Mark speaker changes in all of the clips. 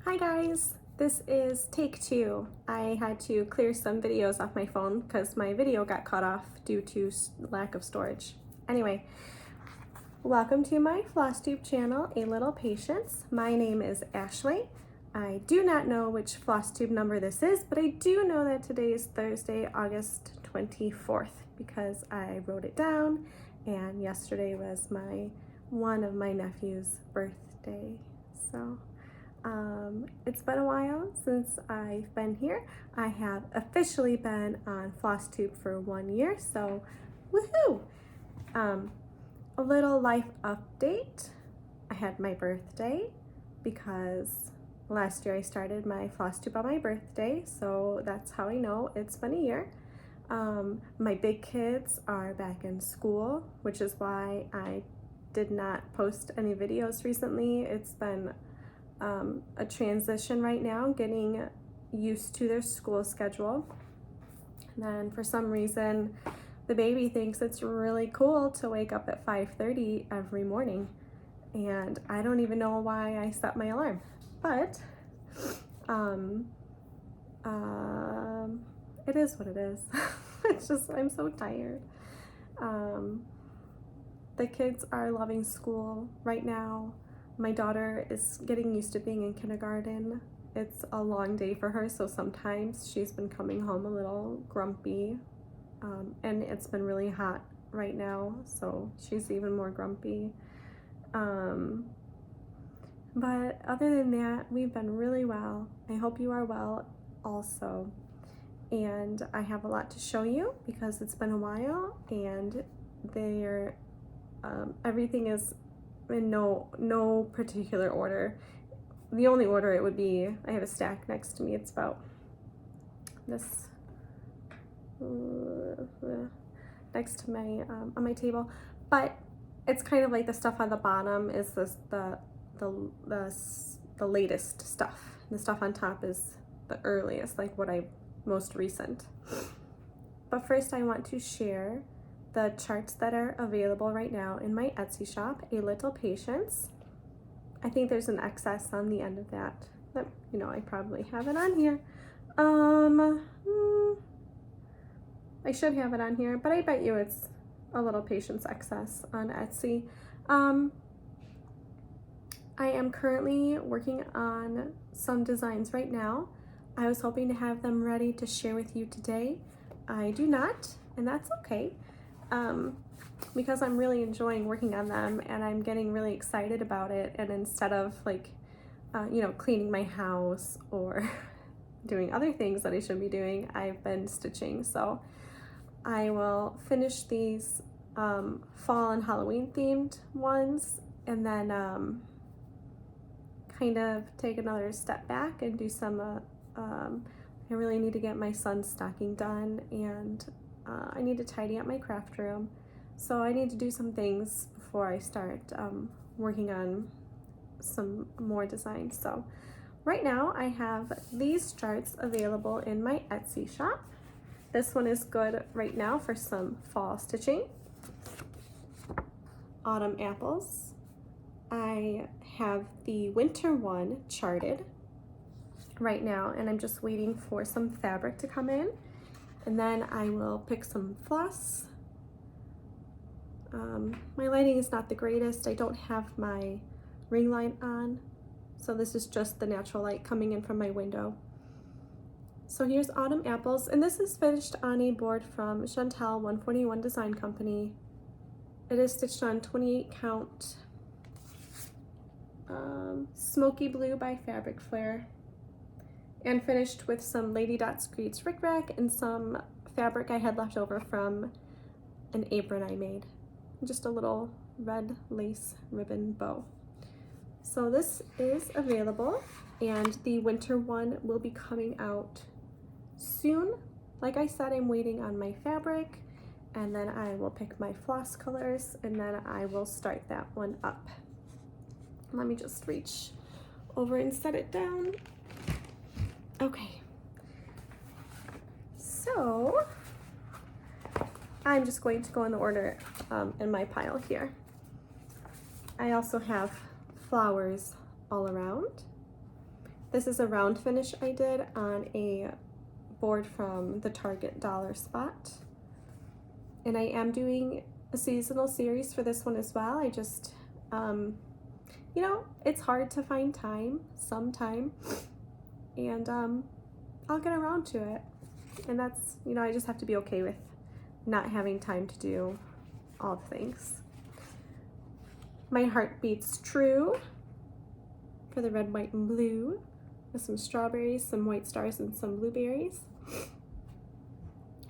Speaker 1: Hi guys, this is take two. I had to clear some videos off my phone because my video got cut off due to lack of storage. Anyway, welcome to my Flosstube channel, A Little Patience. My name is Ashley. I do not know which Flosstube number this is, but I do know that today is Thursday, August 24th because I wrote it down and yesterday was one of my nephew's birthday. So it's been a while since I've been here. I have officially been on Flosstube for 1 year, so woohoo! A little life update. I had my birthday because last year I started my Flosstube on my birthday, so that's how I know it's been a year. My big kids are back in school, which is why I did not post any videos recently. It's been a transition right now, getting used to their school schedule. And then for some reason, the baby thinks it's really cool to wake up at 5:30 every morning. And I don't even know why I set my alarm, but it is what it is. It's just, I'm so tired. The kids are loving school right now. My daughter is getting used to being in kindergarten. It's a long day for her, so sometimes she's been coming home a little grumpy, and it's been really hot right now, so she's even more grumpy. But other than that, we've been really well. I hope you are well also. And I have a lot to show you because it's been a while, and everything is in no particular order. The only order it would be, I have a stack next to me. It's about this next to my on my table, but it's kind of like the stuff on the bottom is the latest stuff. The stuff on top is the earliest, like most recent. But first, I want to share the charts that are available right now in my Etsy shop, A Little Patience. I think there's an excess on the end of that. I probably have it on here. I should have it on here, but I bet you it's A Little Patience excess on Etsy. I am currently working on some designs right now. I was hoping to have them ready to share with you today. I do not, and that's okay. Because I'm really enjoying working on them and I'm getting really excited about it, and instead of cleaning my house or doing other things that I should be doing, I've been stitching. So I will finish these fall and Halloween themed ones and then kind of take another step back and do some I really need to get my son's stocking done, and I need to tidy up my craft room. So I need to do some things before I start working on some more designs. So right now I have these charts available in my Etsy shop. This one is good right now for some fall stitching. Autumn apples. I have the winter one charted right now, and I'm just waiting for some fabric to come in, and then I will pick some floss. My lighting is not the greatest. I don't have my ring light on, so this is just the natural light coming in from my window. So here's Autumn Apples, and this is finished on a board from Chantel 141 Design Company. It is stitched on 28 count Smoky Blue by Fabric Flare, and finished with some Lady Dot Screeds rickrack and some fabric I had left over from an apron I made. Just a little red lace ribbon bow. So this is available, and the winter one will be coming out soon. Like I said, I'm waiting on my fabric, and then I will pick my floss colors, and then I will start that one up. Let me just reach over and set it down. Okay, so I'm just going to go in the order in my pile here. I also have flowers all around. This is a round finish I did on a board from the Target Dollar Spot. And I am doing a seasonal series for this one as well. I just, you know, it's hard to find sometime, and I'll get around to it. And that's, you know, I just have to be okay with not having time to do all the things. My Heart Beats True for the red, white, and blue, with some strawberries, some white stars, and some blueberries.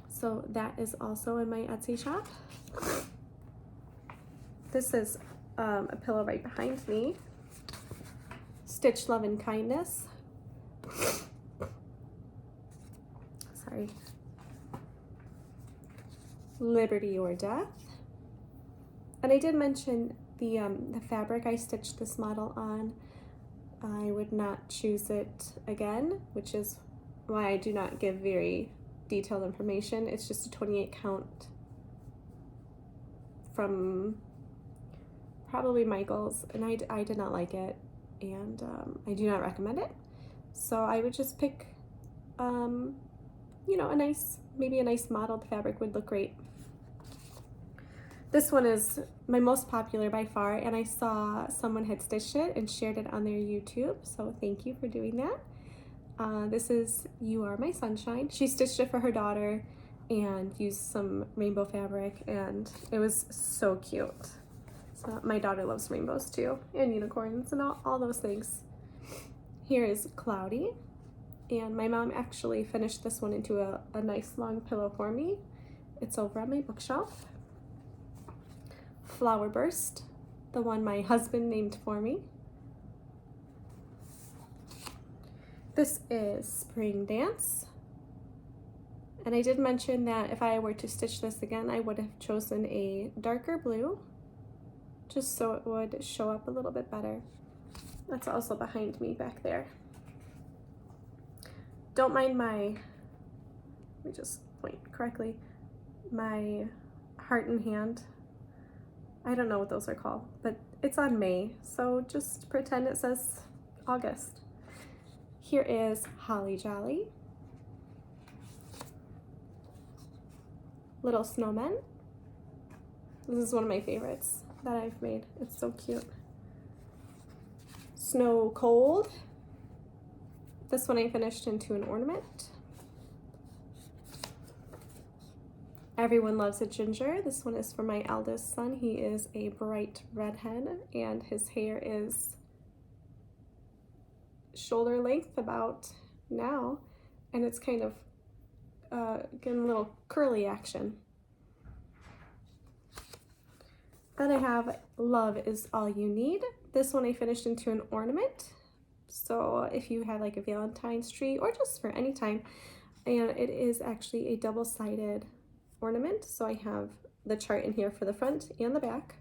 Speaker 1: So that is also in my Etsy shop. This is a pillow right behind me. Stitch Love and Kindness. Sorry. Liberty or Death. And I did mention the fabric I stitched this model on. I would not choose it again, which is why I do not give very detailed information. It's just a 28 count from probably Michael's, and I did not like it, and I do not recommend it. So I would just pick, you know, maybe a nice modeled fabric would look great. This one is my most popular by far, and I saw someone had stitched it and shared it on their YouTube, so thank you for doing that. This is You Are My Sunshine. She stitched it for her daughter and used some rainbow fabric, and it was so cute. So my daughter loves rainbows too, and unicorns and all those things. Here is Cloudy, and my mom actually finished this one into a nice long pillow for me. It's over on my bookshelf. Flower Burst, the one my husband named for me. This is Spring Dance. And I did mention that if I were to stitch this again, I would have chosen a darker blue, just so it would show up a little bit better. That's also behind me back there. Don't mind let me just point correctly, my heart and hand. I don't know what those are called, but it's on May, so just pretend it says August. Here is Holly Jolly. Little Snowmen. This is one of my favorites that I've made. It's so cute. Snow Cold. This one I finished into an ornament. Everyone Loves a Ginger. This one is for my eldest son. He is a bright redhead, and his hair is shoulder length about now, and it's kind of getting a little curly action. Then I have Love Is All You Need. This one I finished into an ornament, so if you have like a Valentine's tree or just for any time, and it is actually a double-sided ornament, so I have the chart in here for the front and the back.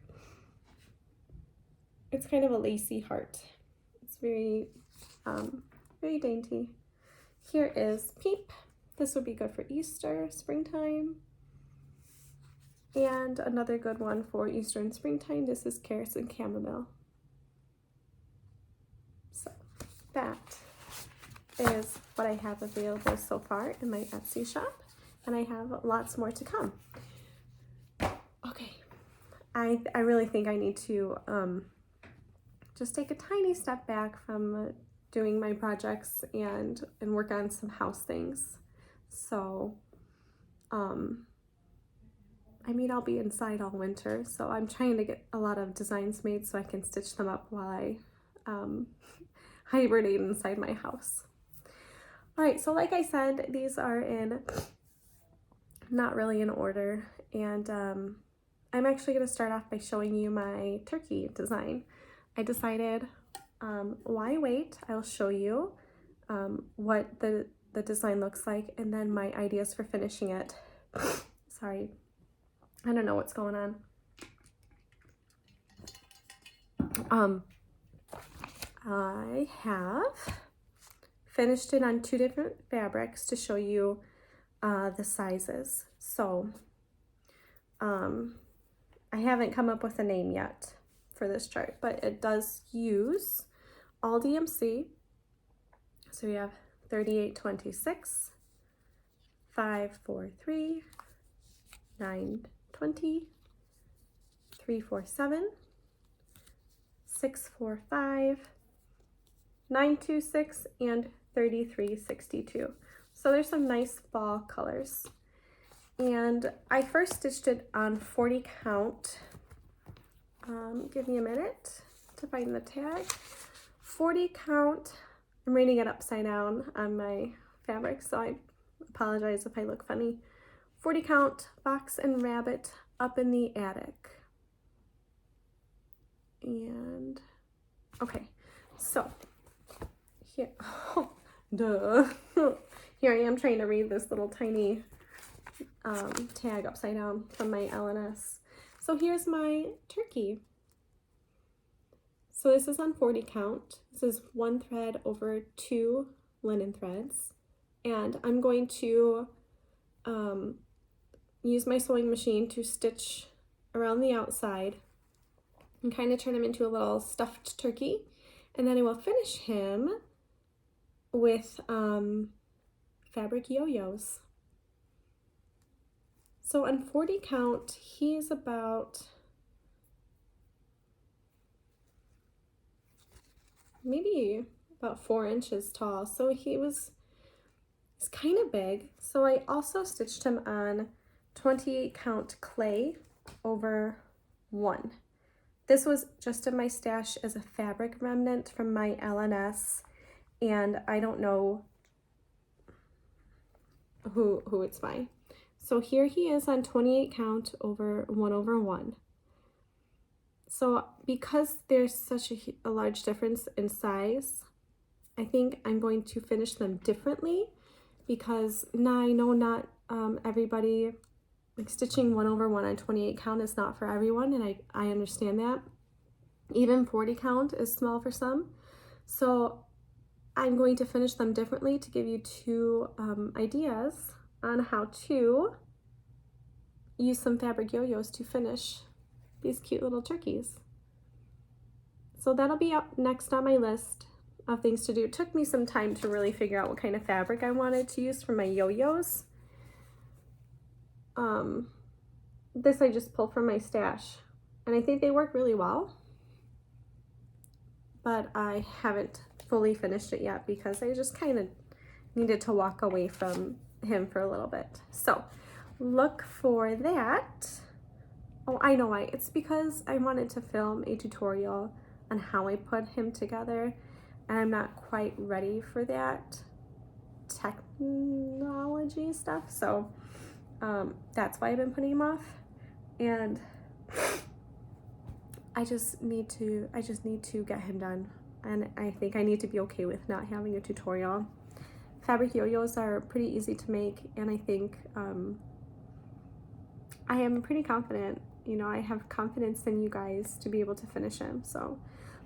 Speaker 1: It's kind of a lacy heart. It's very very dainty. Here is Peep. This would be good for Easter, springtime. And another good one for Easter and springtime, this is Carrots and Chamomile. So that is what I have available so far in my Etsy shop, and I have lots more to come. Okay, I really think I need to just take a tiny step back from doing my projects and work on some house things. So I mean, I'll be inside all winter, so I'm trying to get a lot of designs made so I can stitch them up while I hibernate inside my house. All right, so like I said, these are not really in order, and I'm actually going to start off by showing you my turkey design. I decided, why wait? I'll show you what the design looks like, and then my ideas for finishing it. Sorry, I don't know what's going on. I have finished it on 2 different fabrics to show you the sizes. So I haven't come up with a name yet for this chart, but it does use all DMC, So we have 3826, 543, 920, 347, 645, 926, and 3362. So there's some nice fall colors. And I first stitched it on 40 count. Give me a minute to find the tag. 40 count. I'm reading it upside down on my fabric, so I apologize if I look funny. 40 count Fox and Rabbit Up in the Attic. And okay, so here, oh, duh. Here I am trying to read this little tiny tag upside down from my LNS. So here's my turkey. So this is on 40 count. This is 1 thread over 2 linen threads. And I'm going to use my sewing machine to stitch around the outside and kind of turn him into a little stuffed turkey. And then I will finish him with fabric yo-yos. So on 40 count, he's about maybe about 4 inches tall. So he's kind of big. So I also stitched him on 28 count clay over 1. This was just in my stash as a fabric remnant from my LNS, and I don't know who it's by. So here he is on 28 count over 1 over 1. So because there's such a large difference in size, I think I'm going to finish them differently, because now I know not everybody, like stitching 1 over 1 on 28 count is not for everyone, and I understand that. Even 40 count is small for some. So I'm going to finish them differently to give you 2 ideas on how to use some fabric yo-yos to finish these cute little turkeys. So that'll be up next on my list of things to do. It took me some time to really figure out what kind of fabric I wanted to use for my yo-yos. This I just pulled from my stash, and I think they work really well, but I haven't fully finished it yet because I just kind of needed to walk away from him for a little bit. So look for that. Oh, I know why. It's because I wanted to film a tutorial on how I put him together, and I'm not quite ready for that technology stuff. So that's why I've been putting him off, and I just need to get him done, and I think I need to be okay with not having a tutorial. Fabric yo-yos are pretty easy to make, and I think I am pretty confident. You know, I have confidence in you guys to be able to finish him. So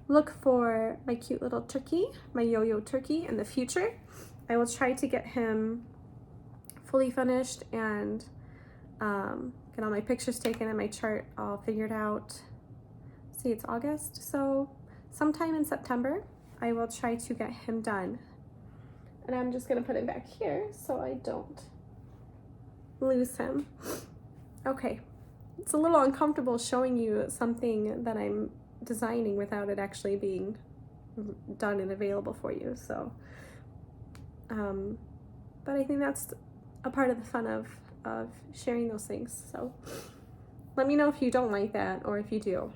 Speaker 1: look for my cute little turkey, my yo-yo turkey in the future. I will try to get him fully finished and get all my pictures taken and my chart all figured out. See, it's August, so sometime in September I will try to get him done. And I'm just gonna put it back here so I don't lose him. Okay, it's a little uncomfortable showing you something that I'm designing without it actually being done and available for you. So, but I think that's a part of the fun of sharing those things. So let me know if you don't like that, or if you do.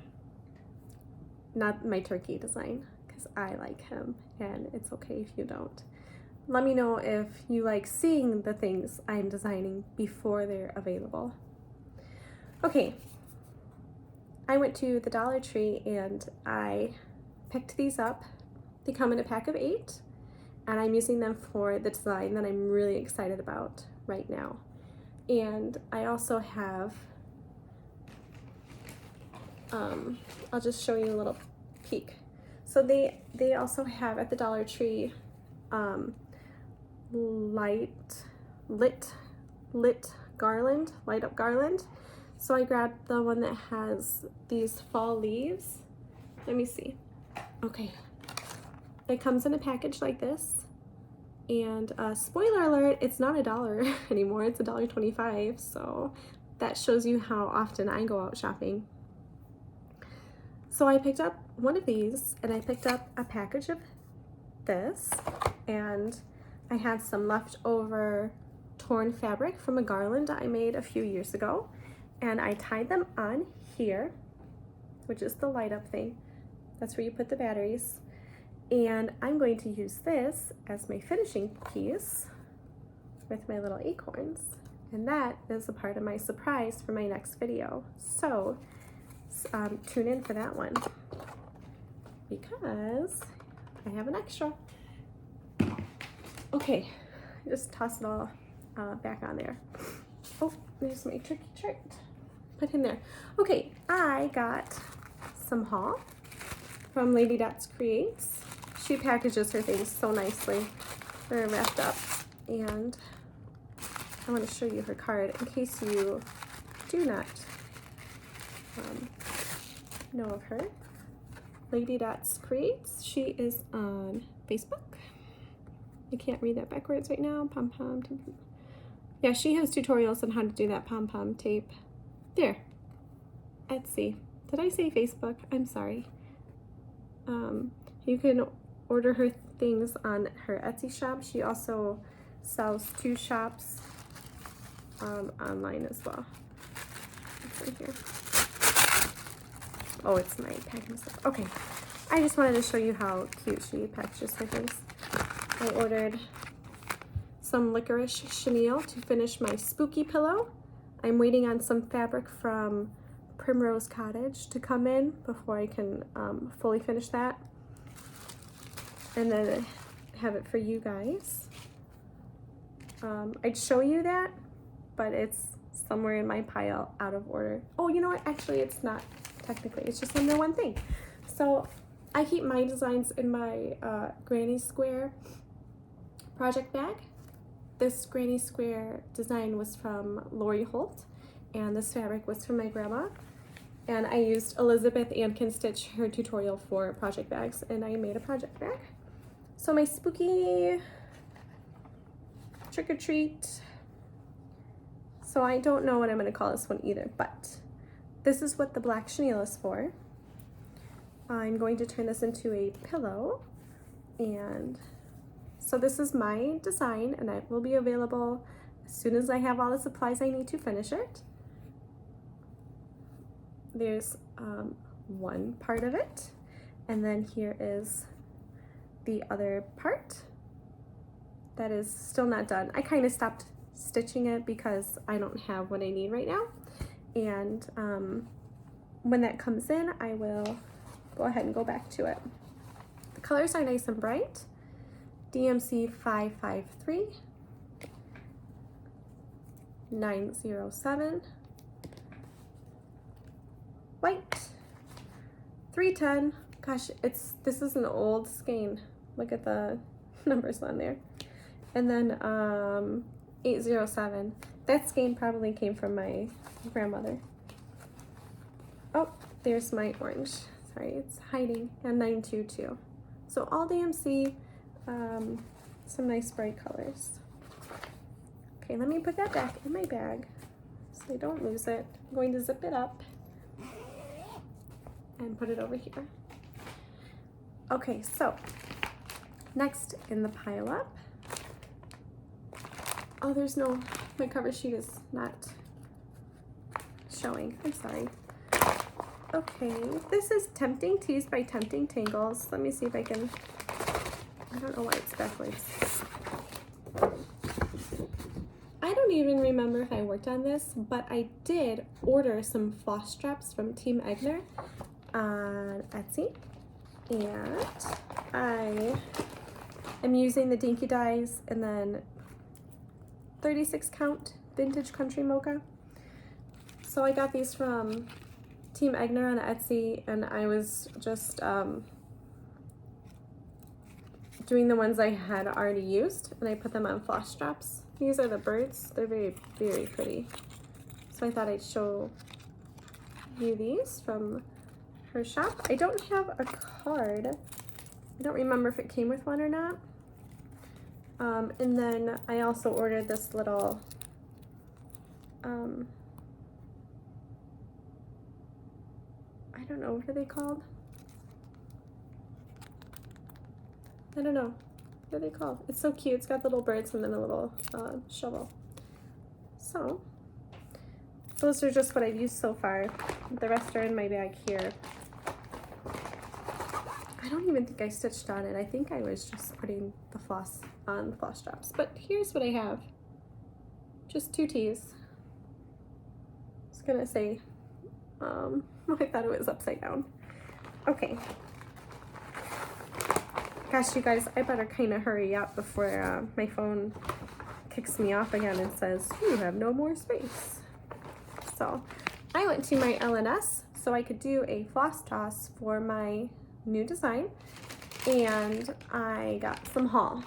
Speaker 1: Not my turkey design, because I like him, and it's okay if you don't. Let me know if you like seeing the things I'm designing before they're available. Okay, I went to the Dollar Tree and I picked these up. They come in a pack of 8, and I'm using them for the design that I'm really excited about right now. And I also have, I'll just show you a little peek. So they also have at the Dollar Tree lit garland, light up garland. So I grabbed the one that has these fall leaves. Let me see. Okay. It comes in a package like this. And spoiler alert, it's not $1 anymore, it's $1.25, so that shows you how often I go out shopping. So I picked up one of these, and I picked up a package of this, and I had some leftover torn fabric from a garland I made a few years ago, and I tied them on here, which is the light up thing. That's where you put the batteries. And I'm going to use this as my finishing piece with my little acorns. And that is a part of my surprise for my next video. So tune in for that one, because I have an extra. Okay, just toss it all back on there. Oh, there's my tricky treat. Put in there. Okay, I got some haul from Lady Dots Creates. She packages her things so nicely. They're wrapped up, and I want to show you her card in case you do not know of her. Lady Dots Creates. She is on Facebook. I can't read that backwards right now. Pom-pom. Yeah, she has tutorials on how to do that pom-pom tape. There. Etsy. Did I say Facebook? I'm sorry. You can order her things on her Etsy shop. She also sells 2 shops online as well. What's in here? Oh, it's my packing stuff. Okay, I just wanted to show you how cute she packages her things. I ordered some licorice chenille to finish my spooky pillow. I'm waiting on some fabric from Primrose Cottage to come in before I can fully finish that. And then have it for you guys. I'd show you that, but it's somewhere in my pile out of order. Oh, you know what? Actually, it's not technically. It's just under one thing. So I keep my designs in my Granny Square project bag. This Granny Square design was from Lori Holt, and this fabric was from my grandma. And I used Elizabeth Ann Can Stitch, her tutorial for project bags, and I made a project bag. So my spooky trick-or-treat. So I don't know what I'm gonna call this one either, but this is what the black chenille is for. I'm going to turn this into a pillow, and so this is my design, and it will be available as soon as I have all the supplies I need to finish it. There's one part of it, and then here is the other part that is still not done. I kind of stopped stitching it because I don't have what I need right now, and when that comes in, I will go ahead and go back to it. The colors are nice and bright. DMC 553, 907, white, 310. Gosh, this is an old skein. Look at the numbers on there. And then 807. That skein probably came from my grandmother. Oh, there's my orange. Sorry, it's hiding. And 922. So all DMC, some nice bright colors. Okay, let me put that back in my bag so I don't lose it. I'm going to zip it up and put it over here. Okay, so next in the pile up, oh, there's no, my cover sheet is not showing. I'm sorry. Okay, this is Tempting Tees by Tempting Tangles. Let me see if I can, I don't know why it's backwards. I don't even remember if I worked on this, but I did order some floss straps from Team Egner on Etsy, and I am using the Dinky Dyes and then 36 count vintage country mocha. So I got these from Team Egner on Etsy, and I was just doing the ones I had already used, and I put them on floss straps. These are the birds. They're very, very pretty. So I thought I'd show you these from her shop. I don't have a card. I don't remember if it came with one or not. And then I also ordered this little, I don't know, what are they called? I don't know. What are they called? It's so cute. It's got little birds and then a little shovel. So, those are just what I've used so far. The rest are in my bag here. I don't even think I stitched on it. I think I was just putting the floss on the floss straps. But here's what I have. Just 2 tees. I was gonna say, I thought it was upside down. Okay. Gosh, you guys, I better kind of hurry up before my phone kicks me off again and says, you have no more space. So I went to my L&S so I could do a floss toss for my new design, and I got some haul.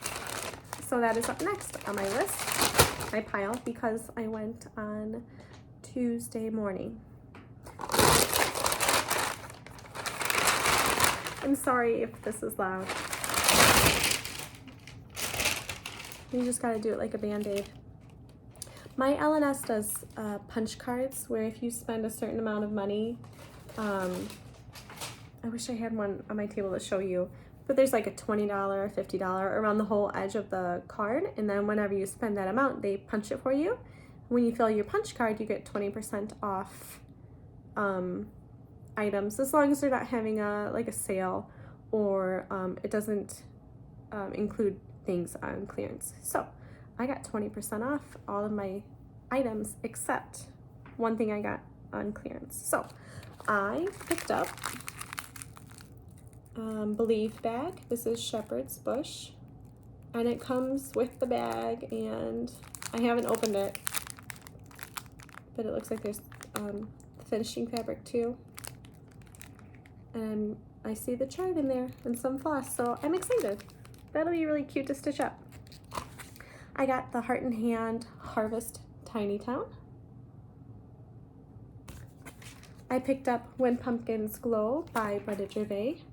Speaker 1: So that is up next on my list, my pile, because I went on Tuesday morning. I'm sorry if this is loud. You just gotta do it like a band-aid. My L&S does punch cards where if you spend a certain amount of money, I wish I had one on my table to show you, but there's like a $20 or $50 around the whole edge of the card, and then whenever you spend that amount, they punch it for you. When you fill your punch card, you get 20% off items, as long as they're not having a sale, or it doesn't include things on clearance. So I got 20% off all of my items except one thing I got on clearance. So I picked up Believe bag. This is Shepherd's Bush, and it comes with the bag, and I haven't opened it, but it looks like there's finishing fabric too, and I see the chart in there and some floss, so I'm excited. That'll be really cute to stitch up. I got the Heart and Hand Harvest Tiny Town. I picked up When Pumpkins Glow by Brenda Gervais.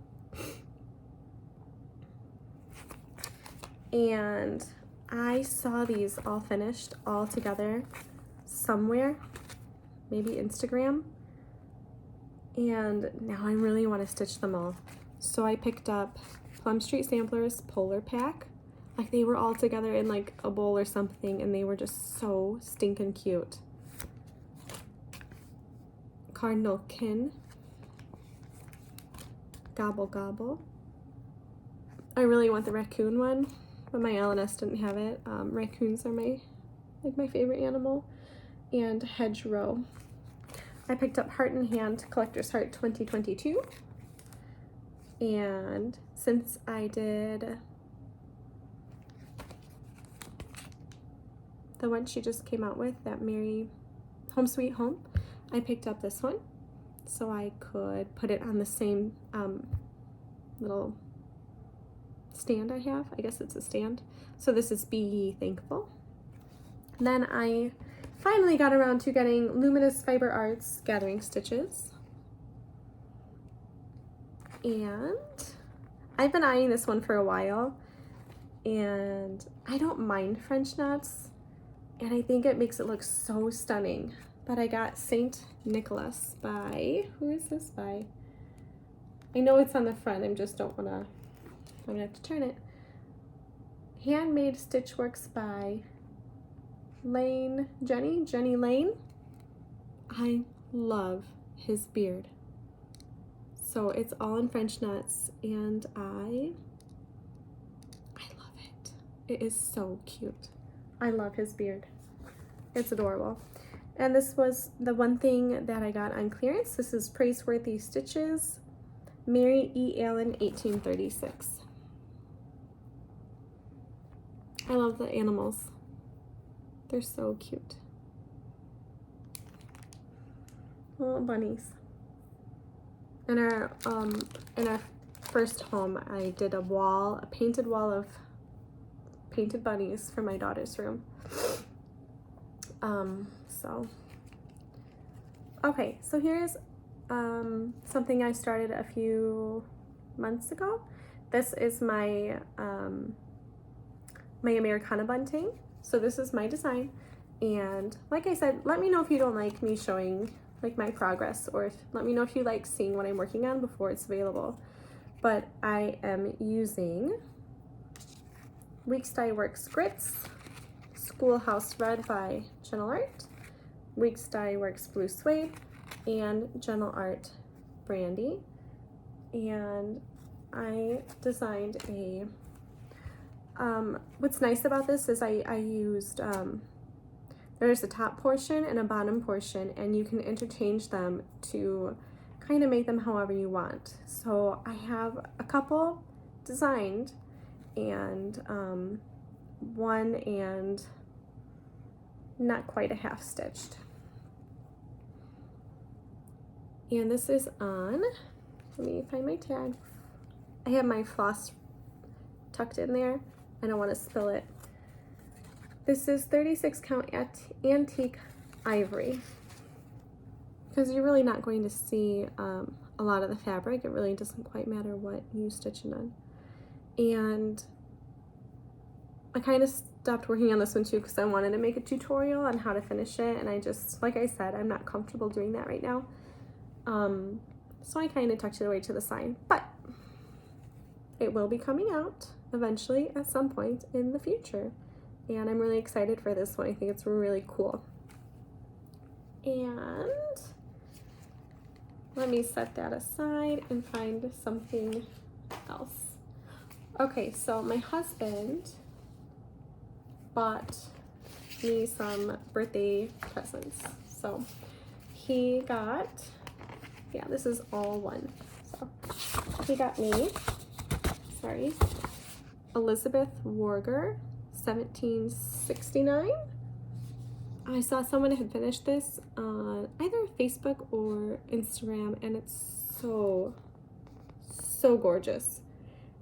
Speaker 1: And I saw these all finished all together somewhere, maybe Instagram, and now I really want to stitch them all. So I picked up Plum Street Samplers Polar Pack. Like, they were all together in like a bowl or something, and they were just so stinking cute. Cardinal Kin Gobble Gobble. I really want the raccoon one, but my L&S didn't have it. Raccoons are my favorite animal. And Hedgerow. I picked up Heart and Hand Collector's Heart 2022. And since I did the one she just came out with, that Merry Home Sweet Home, I picked up this one so I could put it on the same little stand I have. I guess it's a stand. So this is Be Ye Thankful. Then I finally got around to getting Luminous Fiber Arts Gathering Stitches. And I've been eyeing this one for a while, and I don't mind French knots, and I think it makes it look so stunning. But I got Saint Nicholas by, who is this by? I know it's on the front, I just don't wanna, I'm gonna have to turn it. Handmade Stitchworks by Jenny Lane. I love his beard. So it's all in French knots, and I love it. It is so cute. I love his beard. It's adorable. And this was the one thing that I got on clearance. This is Praiseworthy Stitches, Mary E. Allen, 1836. I love the animals. They're so cute. Little bunnies. In our first home, I did a painted wall of painted bunnies for my daughter's room. Okay, so here's something I started a few months ago. This is my my Americana bunting. So this is my design. And like I said, let me know if you don't like me showing like my progress, or let me know if you like seeing what I'm working on before it's available. But I am using Weeks Dye Works Grits, Schoolhouse Red by Gentle Art, Weeks Dye Works Blue Suede, and Gentle Art Brandy. And I designed a, what's nice about this is I used, there's a top portion and a bottom portion, and you can interchange them to kind of make them however you want. So I have a couple designed, and one and not quite a half stitched. And this is on, let me find my tag. I have my floss tucked in there. I don't want to spill it. This is 36 count antique ivory, because you're really not going to see a lot of the fabric. It really doesn't quite matter what you stitch it on. And I kind of stopped working on this one too because I wanted to make a tutorial on how to finish it, and I just, like I said, I'm not comfortable doing that right now. So I kind of tucked it away to the side, but it will be coming out eventually at some point in the future. And I'm really excited for this one. I think it's really cool. And let me set that aside and find something else. Okay, so my husband bought me some birthday presents. So he got, yeah, this is all one. So he got me, sorry, Elizabeth Warger, 1769. I saw someone had finished this on either Facebook or Instagram, and it's so gorgeous.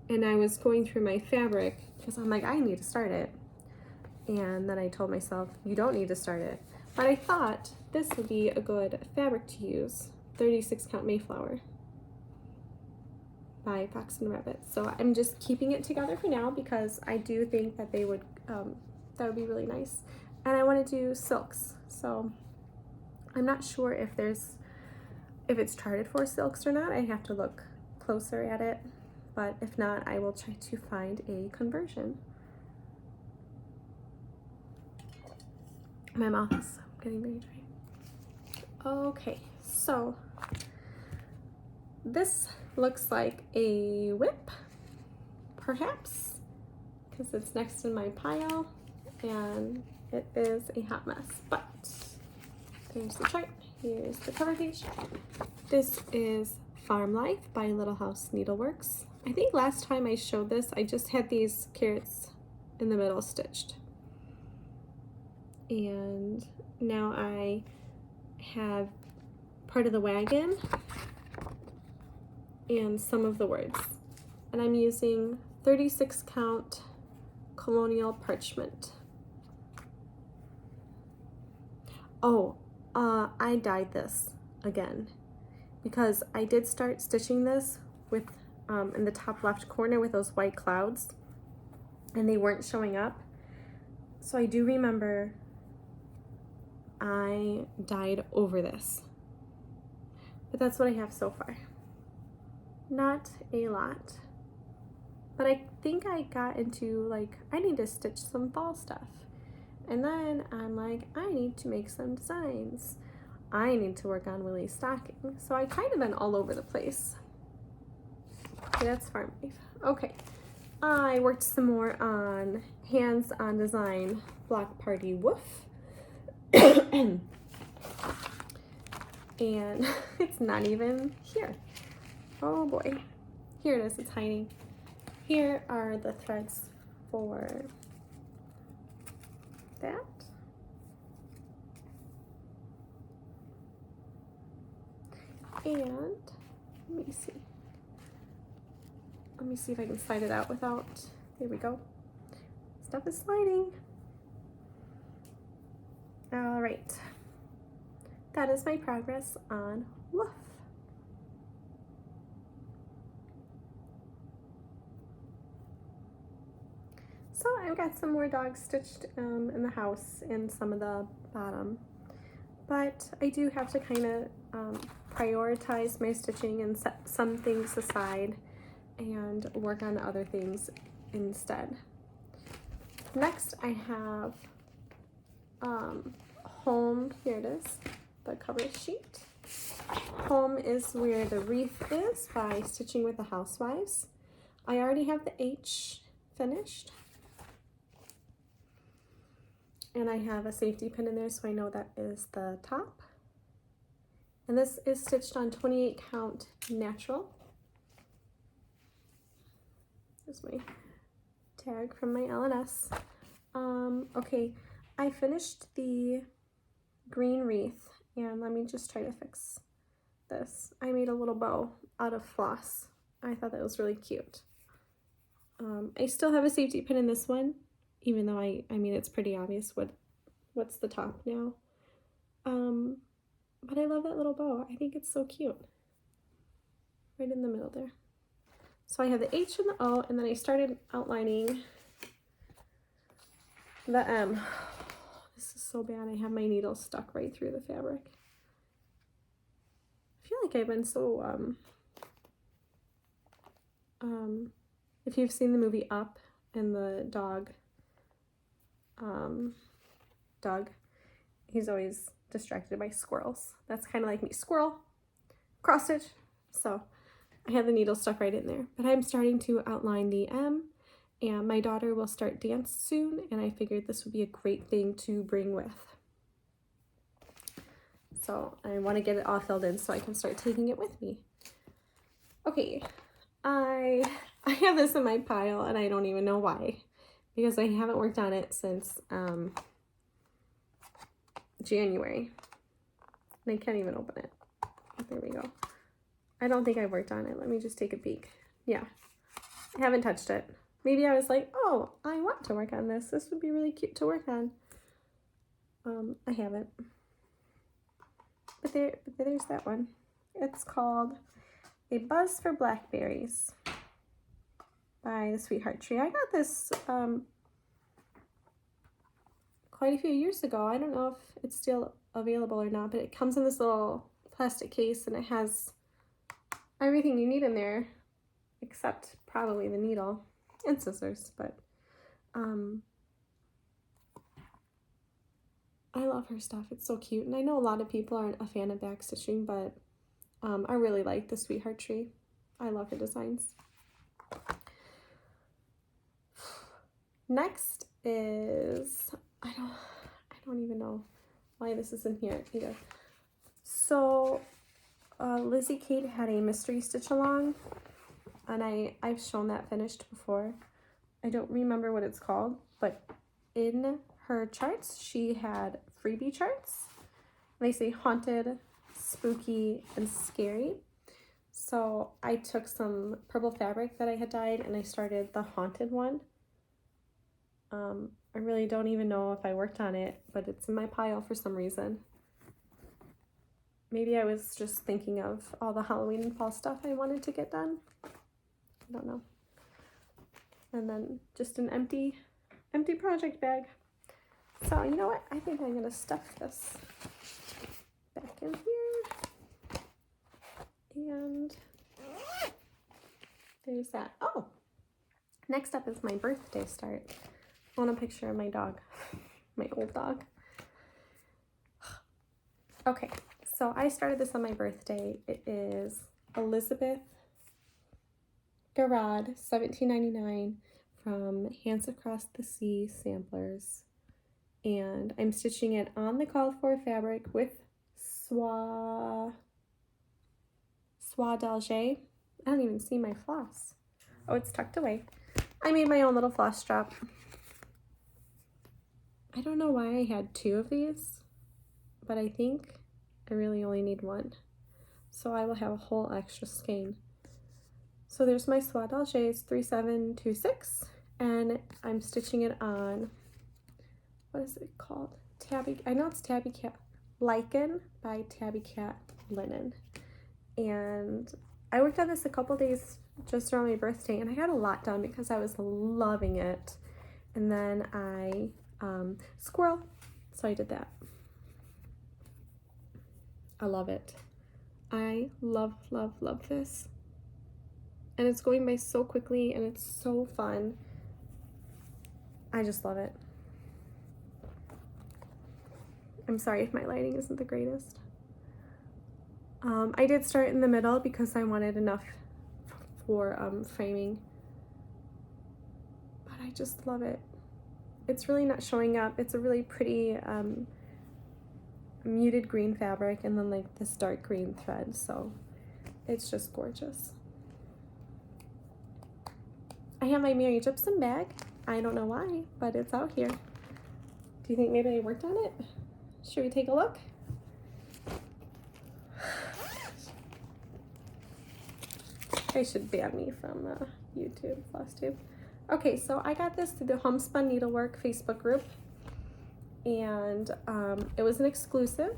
Speaker 1: And I was going through my fabric because I'm like, I need to start it. And then I told myself, you don't need to start it. But I thought this would be a good fabric to use, 36 count Mayflower by Fox and Rabbit. So I'm just keeping it together for now because I do think that they would, that would be really nice. And I want to do silks. So I'm not sure if it's charted for silks or not. I have to look closer at it. But if not, I will try to find a conversion. My mouth is getting very dry. Okay, so this looks like a whip, perhaps, because it's next in my pile, and it is a hot mess. But there's the chart, here's the cover page. This is Farm Life by Little House Needleworks. I think last time I showed this, I just had these carrots in the middle stitched. And now I have part of the wagon and some of the words. And I'm using 36 count colonial parchment. Oh, I dyed this again because I did start stitching this with in the top left corner with those white clouds, and they weren't showing up. So I do remember I dyed over this, but that's what I have so far. Not a lot, but I think I got into like, I need to stitch some fall stuff. And then I'm like, I need to make some designs. I need to work on Willie's stocking. So I kind of been all over the place. Okay, that's Farm Life. Okay, I worked some more on Hands on Design Block Party Woof. And it's not even here. Oh boy. Here it is, it's hiding. Here are the threads for that. And let me see. Let me see if I can slide it out without, there we go. Stuff is sliding. All right. That is my progress on Woof. So I've got some more dogs stitched in the house and some of the bottom. But I do have to kind of prioritize my stitching and set some things aside and work on other things instead. Next I have Home. Here it is, the cover sheet. Home is where the wreath is by Stitching with the Housewives. I already have the H finished. And I have a safety pin in there, so I know that is the top. And this is stitched on 28 count natural. There's my tag from my LNS. Okay, I finished the green wreath, and let me just try to fix this. I made a little bow out of floss. I thought that was really cute. I still have a safety pin in this one, even though I mean it's pretty obvious what's the top now. But I love that little bow. I think it's so cute. Right in the middle there. So I have the H and the O, and then I started outlining the M. This is so bad. I have my needle stuck right through the fabric. I feel like I've been so, if you've seen the movie Up and the dog, Doug, he's always distracted by squirrels. That's kind of like me. Squirrel, cross stitch. So I have the needle stuck right in there. But I'm starting to outline the M, and my daughter will start dance soon, and I figured this would be a great thing to bring with. So I want to get it all filled in so I can start taking it with me. Okay, I have this in my pile, and I don't even know why, because I haven't worked on it since January. And I can't even open it. There we go. I don't think I've worked on it. Let me just take a peek. Yeah, I haven't touched it. Maybe I was like, oh, I want to work on this. This would be really cute to work on. I haven't. But there's that one. It's called A Buzz for Blackberries by the Sweetheart Tree. I got this quite a few years ago. I don't know if it's still available or not, but it comes in this little plastic case, and it has everything you need in there except probably the needle and scissors. But I love her stuff. It's so cute, and I know a lot of people aren't a fan of back stitching, but I really like the Sweetheart Tree. I love her designs. Next is, I don't even know why this is in here either. So Lizzie Kate had a mystery stitch along, and I've shown that finished before. I don't remember what it's called, but in her charts she had freebie charts. They say haunted, spooky, and scary. So I took some purple fabric that I had dyed, and I started the haunted one. I really don't even know if I worked on it, but it's in my pile for some reason. Maybe I was just thinking of all the Halloween and fall stuff I wanted to get done. I don't know. And then just an empty project bag. So you know what? I think I'm gonna stuff this back in here. And there's that. Oh, next up is my birthday start. I want a picture of my dog, my old dog. Okay, so I started this on my birthday. It is Elizabeth Garrod, $17.99 from Hands Across the Sea Samplers. And I'm stitching it on the called for fabric with soie d'Alger. I don't even see my floss. Oh, it's tucked away. I made my own little floss strap. I don't know why I had two of these, but I think I really only need one. So I will have a whole extra skein. So there's my soie d'Alger, it's 3726, and I'm stitching it on, what is it called? I know it's Tabby Cat Lichen by Tabby Cat Linen. And I worked on this a couple days just around my birthday, and I got a lot done because I was loving it. and then I squirrel, so I did that. I love it. I love this, and it's going by so quickly and it's so fun. I just love it. I'm sorry if my lighting isn't the greatest. I did start in the middle because I wanted enough for framing, but I just love it. It's really not showing up. It's a really pretty muted green fabric and then like this dark green thread, so it's just gorgeous. I have my Mary Gypsum bag. I don't know why, but it's out here. Do you think maybe I worked on it? Should we take a look? I should ban me from YouTube, Flosstube. Okay, so I got this through the Homespun Needlework Facebook group, and it was an exclusive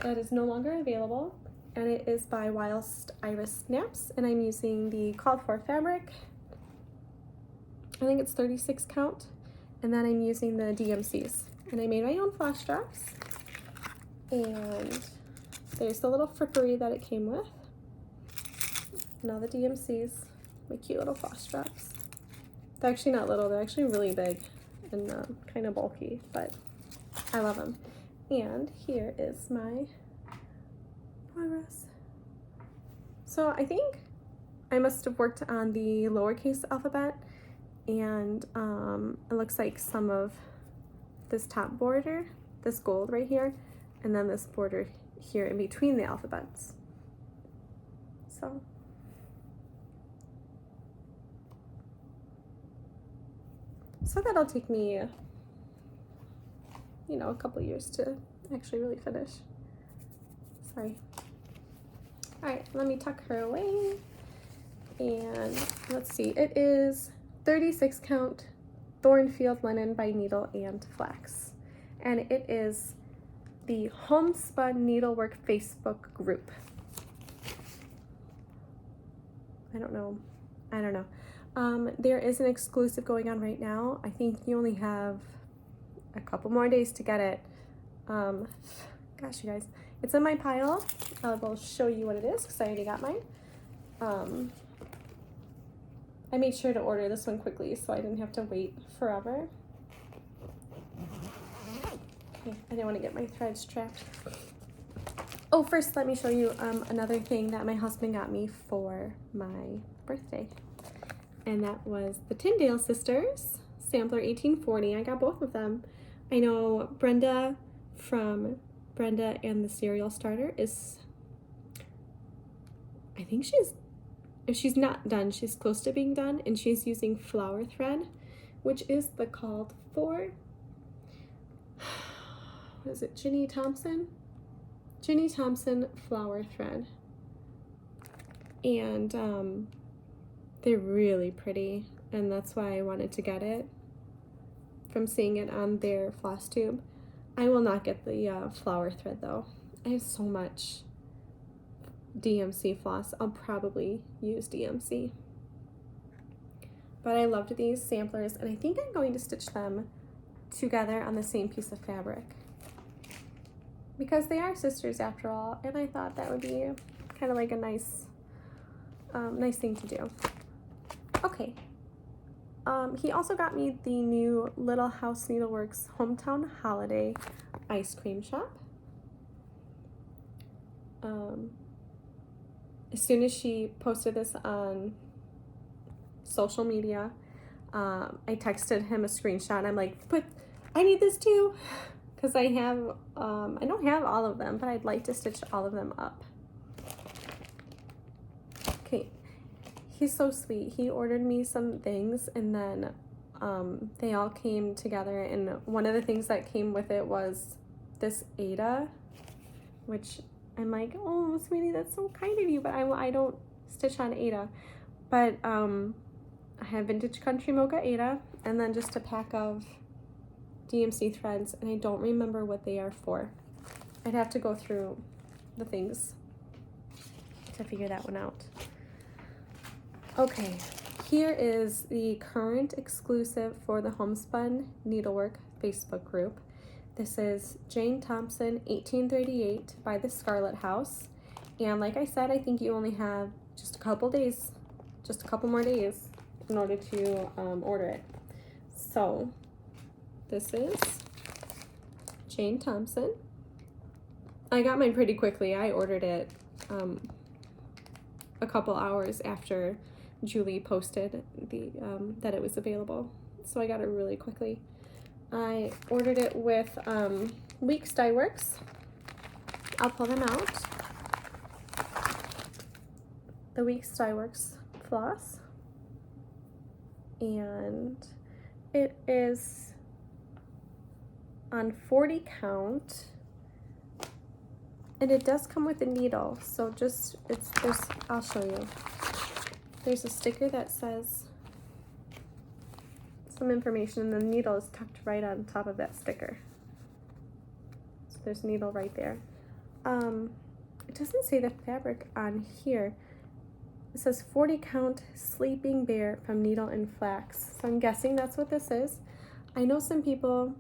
Speaker 1: that is no longer available, and it is by Whilst Iris Snaps, and I'm using the called for fabric. I think it's 36 count, and then I'm using the DMCs, and I made my own floss straps, and there's the little frippery that it came with, and all the DMCs, my cute little floss straps. They're actually not little, they're actually really big and kind of bulky, but I love them. And here is my progress. So I think I must have worked on the lowercase alphabet, and it looks like some of this top border, this gold right here, and then this border here in between the alphabets. So that'll take me, you know, a couple years to actually really finish. Sorry. All right, let me tuck her away. And let's see, it is 36 count Thornfield linen by Needle and Flax. And it is the Homespun Needlework Facebook group. I don't know. There is an exclusive going on right now. I think you only have a couple more days to get it. Gosh, you guys, it's in my pile. I will show you what it is because I already got mine. I made sure to order this one quickly so I didn't have to wait forever. Okay, I didn't want to get my threads trapped. Oh, first let me show you another thing that my husband got me for my birthday. And that was the Tyndale Sisters, Sampler 1840. I got both of them. I know Brenda from Brenda and the Cereal Starter is, I think if she's not done, she's close to being done, and she's using flower thread, which is the called for, what is it, Ginny Thompson flower thread. And they're really pretty, and that's why I wanted to get it from seeing it on their Flosstube. I will not get the flower thread though. I have so much DMC floss. I'll probably use DMC. But I loved these samplers, and I think I'm going to stitch them together on the same piece of fabric because they are sisters after all, and I thought that would be kind of like a nice thing to do. Okay, he also got me the new Little House Needleworks Hometown Holiday Ice Cream Shop. As soon as she posted this on social media, I texted him a screenshot, and I'm like, I need this too, because I don't have all of them, but I'd like to stitch all of them up. Okay. He's so sweet. He ordered me some things, and then they all came together, and one of the things that came with it was this Ada, which I'm like, oh, sweetie, that's so kind of you, but I don't stitch on Ada. But I have Vintage Country Mocha Ada, and then just a pack of DMC threads, and I don't remember what they are for. I'd have to go through the things to figure that one out. Okay, Here is the current exclusive for the Homespun Needlework Facebook group. This is Jane Thompson 1838 by the Scarlet House. And like I said, I think you only have just a couple more days in order to order it. So this is Jane Thompson. I got mine pretty quickly. I ordered it a couple hours after Julie posted that it was available, so I got it really quickly. I ordered it with Weeks Dye Works. I'll pull them out. The Weeks Dye Works floss, and it is on 40 count, and it does come with a needle. So I'll show you. There's a sticker that says some information, and the needle is tucked right on top of that sticker. So there's a needle right there. It doesn't say the fabric on here. It says 40 count Sleeping Bear from Needle and Flax. So I'm guessing that's what this is. I know some people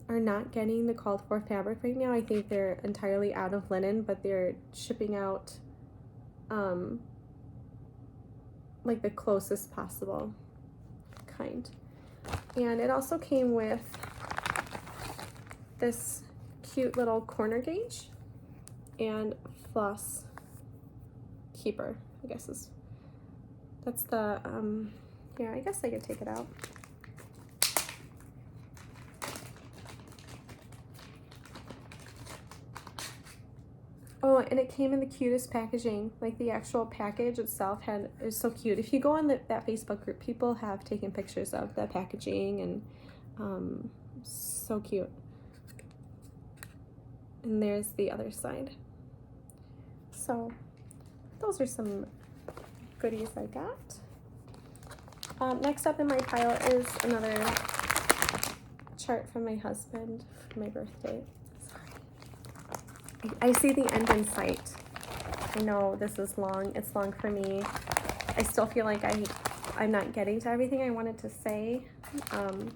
Speaker 1: are not getting the called for fabric right now. I think they're entirely out of linen, but they're shipping out like the closest possible kind. And it also came with this cute little corner gauge and floss keeper, I guess that's the here, I guess I could take it out. Oh, and it came in the cutest packaging. Like the actual package itself is so cute. If you go on that Facebook group, people have taken pictures of the packaging, and so cute. And there's the other side. So those are some goodies I got. Next up in my pile is another chart from my husband for my birthday. I see the end in sight. I know this is long. It's long for me. I still feel like I'm not getting to everything I wanted to say, and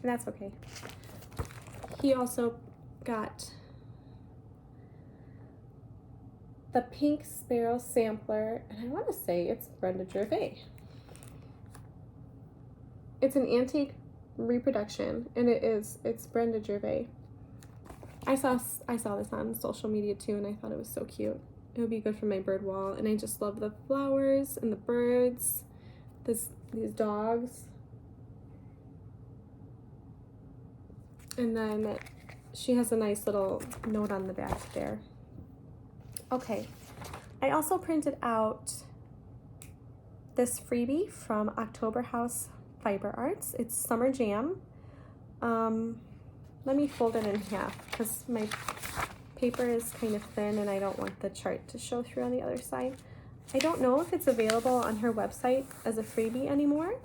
Speaker 1: that's okay. He also got the Pink Sparrow sampler, and I want to say it's Brenda Gervais. It's an antique reproduction, and it's Brenda Gervais. I saw this on social media too, and I thought it was so cute. It would be good for my bird wall, and I just love the flowers and the birds, these dogs. And then she has a nice little note on the back there. Okay, I also printed out this freebie from October House Fiber Arts. It's Summer Jam. Let me fold it in half because my paper is kind of thin and I don't want the chart to show through on the other side. I don't know if it's available on her website as a freebie anymore.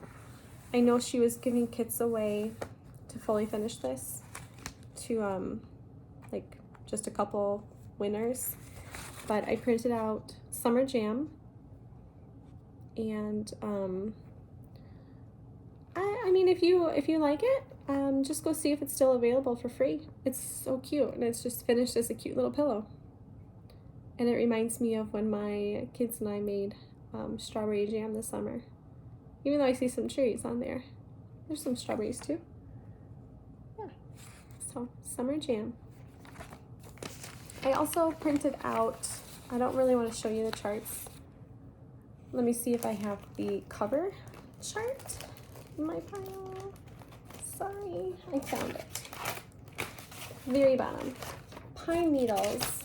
Speaker 1: I know she was giving kits away to fully finish this to like just a couple winners, but I printed out Summer Jam, and I mean, if you like it, just go see if it's still available for free. It's so cute, and it's just finished as a cute little pillow. And it reminds me of when my kids and I made strawberry jam this summer. Even though I see some cherries on there, there's some strawberries too. Yeah, so Summer Jam. I also printed out, I don't really want to show you the charts. Let me see if I have the cover chart in my pile. Sorry, I found it. Very bottom. Pine needles.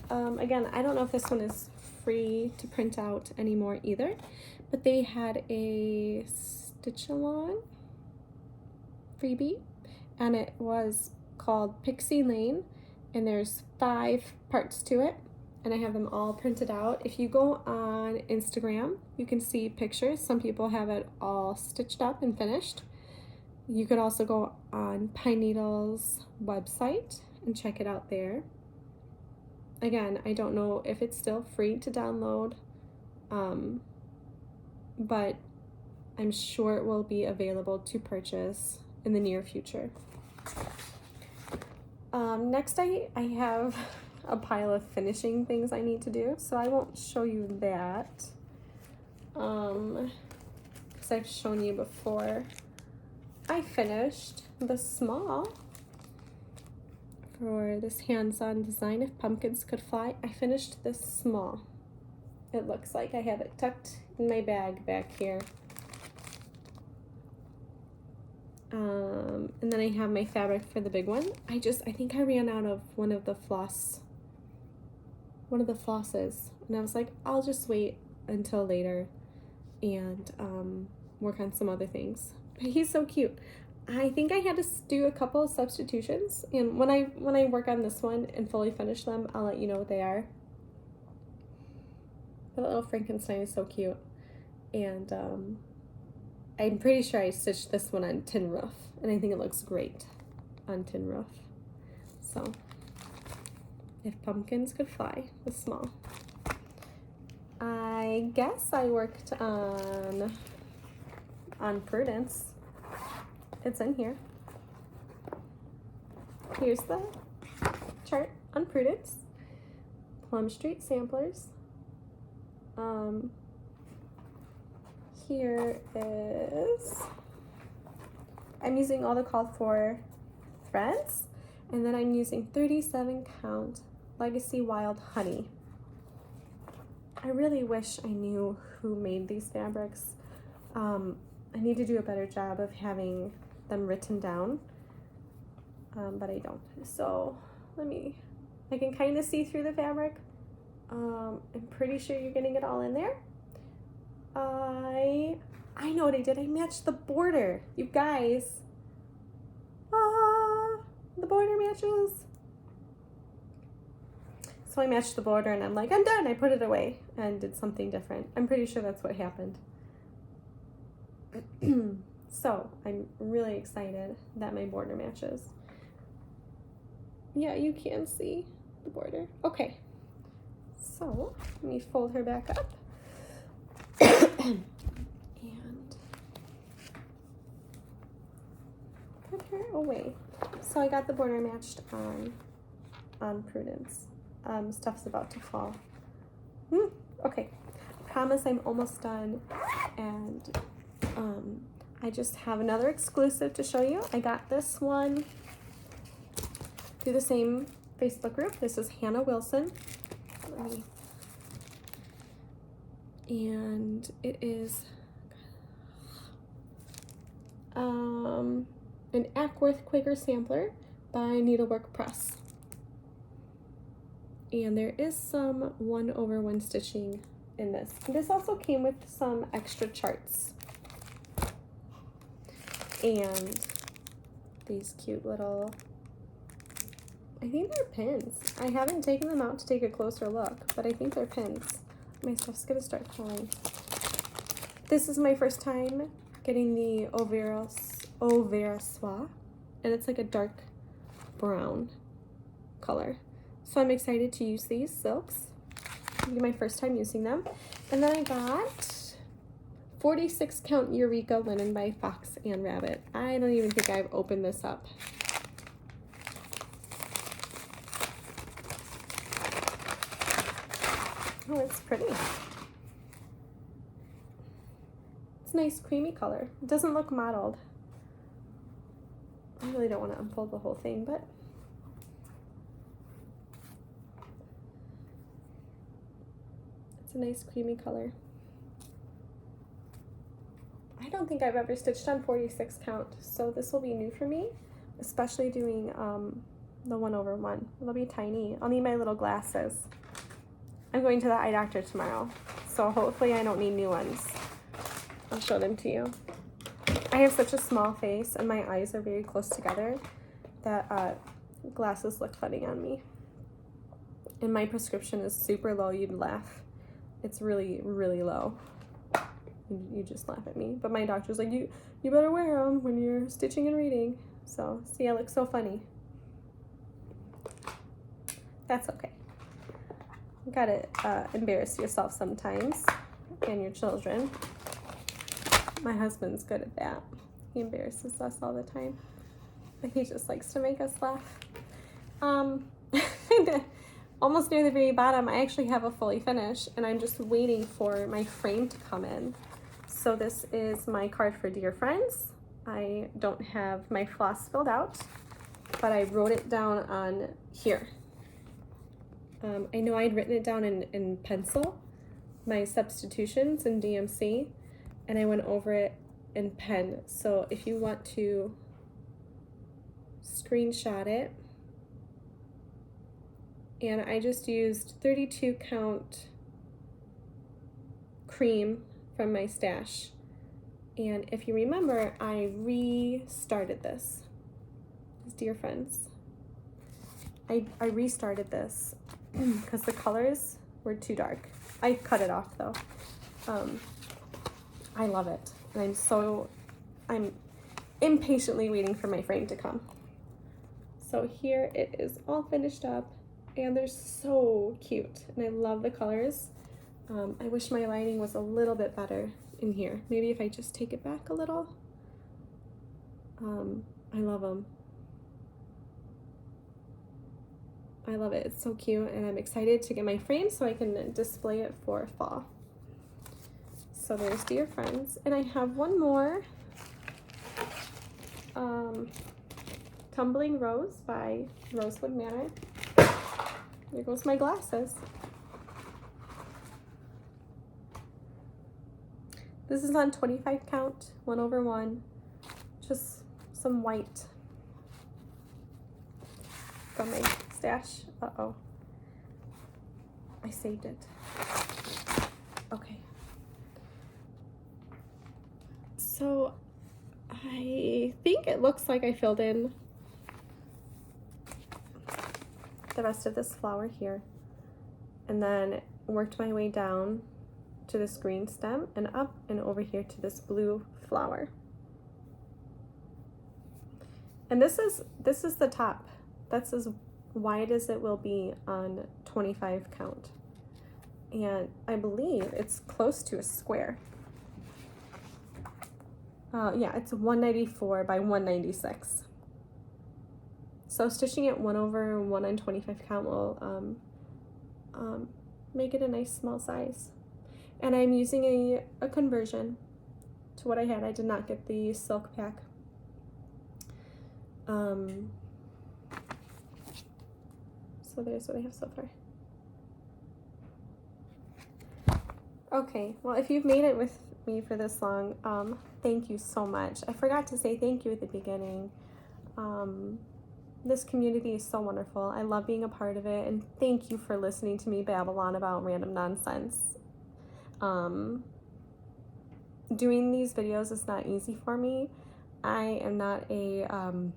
Speaker 1: Again, I don't know if this one is free to print out anymore either, but they had a stitch along freebie, and it was called Pixie Lane, and there's 5 parts to it, and I have them all printed out. If you go on Instagram, you can see pictures. Some people have it all stitched up and finished. You could also go on Pine Needle's website and check it out there. Again, I don't know if it's still free to download, but I'm sure it will be available to purchase in the near future. Next I have a pile of finishing things I need to do, so I won't show you that, because I've shown you before. I finished the small for this hands-on design, If Pumpkins Could Fly. I finished this small. It looks like I have it tucked in my bag back here. And then I have my fabric for the big one. I think I ran out of one of the flosses. And I was like, I'll just wait until later and work on some other things. But he's so cute. I think I had to do a couple of substitutions, and when I work on this one and fully finish them, I'll let you know what they are. The little Frankenstein is so cute, and I'm pretty sure I stitched this one on tin roof, and I think it looks great on tin roof. So, If Pumpkins Could Fly was small. I guess I worked on Prudence. It's in here. Here's the chart on Prudence. Plum Street samplers. Here is, I'm using all the called for threads, and then I'm using 37 count Legacy Wild Honey. I really wish I knew who made these fabrics. I need to do a better job of having them written down, but I don't. So I can kind of see through the fabric. I'm pretty sure you're getting it all in there. I know what I did. I matched the border, you guys. The border matches. So I matched the border, and I'm like, I'm done. I put it away and did something different. I'm pretty sure that's what happened. So I'm really excited that my border matches. Yeah, you can see the border. Okay, so let me fold her back up and put her away. So I got the border matched on Prudence. Stuff's about to fall. Okay, promise I'm almost done, and I just have another exclusive to show you. I got this one through the same Facebook group. This is Hannah Wilson. And it is an Ackworth Quaker sampler by Needlework Press. And there is some 1/1 stitching in this. This also came with some extra charts. And these cute little, I think they're pins. I haven't taken them out to take a closer look, but I think they're pins. My stuff's gonna start falling. This is my first time getting the Overa Soie, and it's like a dark brown color. So I'm excited to use these silks. It'll be my first time using them. And then I got 46 count Eureka linen by Fox and Rabbit. I don't even think I've opened this up. Oh, it's pretty. It's a nice creamy color. It doesn't look mottled. I really don't want to unfold the whole thing, but it's a nice creamy color. I don't think I've ever stitched on 46 count, so this will be new for me, especially doing the 1/1. It'll be tiny. I'll need my little glasses. I'm going to the eye doctor tomorrow, so hopefully I don't need new ones. I'll show them to you. I have such a small face and my eyes are very close together that glasses look funny on me. And my prescription is super low. You'd laugh. It's really, really low. You just laugh at me. But my doctor's like, you better wear them when you're stitching and reading. So, see, I look so funny. That's okay. You gotta embarrass yourself sometimes and your children. My husband's good at that. He embarrasses us all the time, but he just likes to make us laugh. Almost near the very bottom, I actually have a fully finished, and I'm just waiting for my frame to come in. So this is my card for dear friends. I don't have my floss filled out, but I wrote it down on here. I know I'd written it down in pencil, my substitutions in DMC, and I went over it in pen. So if you want to screenshot it, and I just used 32 count cream from my stash. And if you remember, I restarted this. Dear friends, I restarted this because the colors were too dark. I cut it off though. I love it. And I'm impatiently waiting for my frame to come. So here it is all finished up, and they're so cute, and I love the colors. I wish my lighting was a little bit better in here. Maybe if I just take it back a little. I love them. I love it. It's so cute, and I'm excited to get my frame so I can display it for fall. So there's Dear Friends, and I have one more. Tumbling Rose by Rosewood Manor. There goes my glasses. This is on 25 count, 1/1. Just some white from my stash. Uh-oh. I saved it. Okay. So I think it looks like I filled in the rest of this flower here, and then worked my way down to this green stem and up and over here to this blue flower. And this is the top. That's as wide as it will be on 25 count. And I believe it's close to a square. Yeah, it's 194 by 196. So stitching it 1/1 on 25 count will make it a nice small size. And I'm using a conversion to what I had. I did not get the silk pack. So there's what I have so far. Okay, well, if you've made it with me for this long, thank you so much. I forgot to say thank you at the beginning. This community is so wonderful. I love being a part of it, and thank you for listening to me babble on about random nonsense. Doing these videos is not easy for me. I am not I'm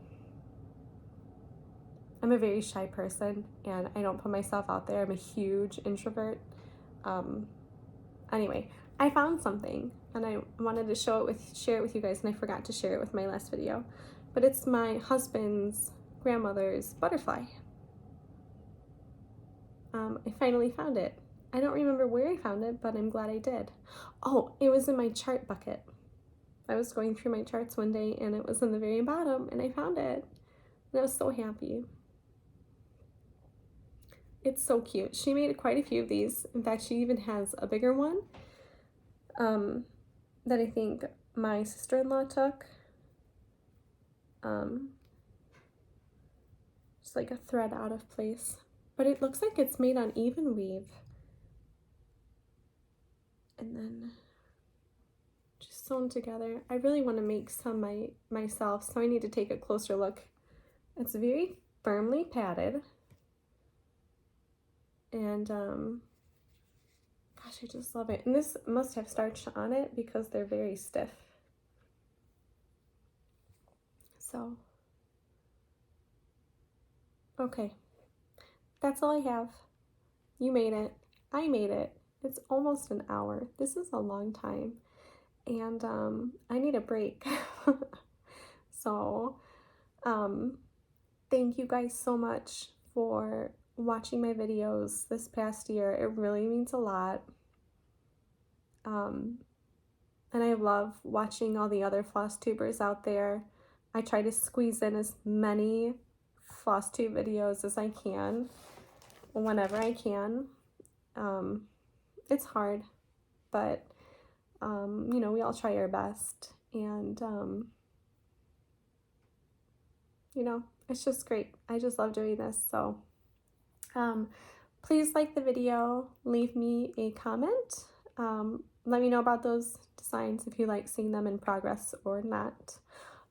Speaker 1: a very shy person, and I don't put myself out there. I'm a huge introvert. Anyway, I found something, and I wanted to share it with you guys, and I forgot to share it with my last video. But it's my husband's grandmother's butterfly. I finally found it. I don't remember where I found it, but I'm glad I did. Oh, it was in my chart bucket. I was going through my charts one day, and it was in the very bottom, and I found it. And I was so happy. It's so cute. She made quite a few of these. In fact, she even has a bigger one that I think my sister-in-law took. Just like a thread out of place. But it looks like it's made on even weave. And then just sewn together. I really want to make some myself, so I need to take a closer look. It's very firmly padded. And gosh, I just love it. And this must have starch on it because they're very stiff. So, okay. That's all I have. You made it. I made it. It's almost an hour. This is a long time. And I need a break. So, thank you guys so much for watching my videos this past year. It really means a lot. and I love watching all the other floss tubers out there. I try to squeeze in as many floss tube videos as I can whenever I can. It's hard, but you know, we all try our best, and you know, it's just great. I just love doing this. So please like the video, leave me a comment, let me know about those designs if you like seeing them in progress or not.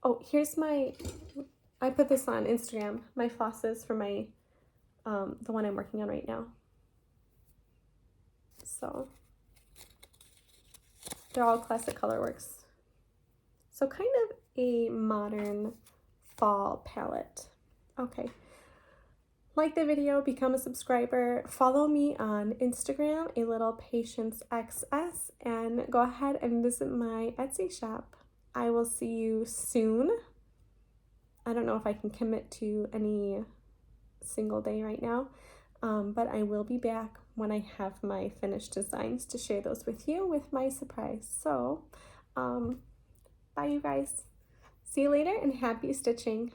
Speaker 1: Oh, here's I put this on Instagram, my flosses for my the one I'm working on right now. So they're all classic colorworks. So kind of a modern fall palette. Okay. Like the video, become a subscriber, follow me on Instagram, a little patience XS, and go ahead and visit my Etsy shop. I will see you soon. I don't know if I can commit to any single day right now, but I will be back when I have my finished designs to share those with you with my surprise. So, bye you guys. See you later and happy stitching.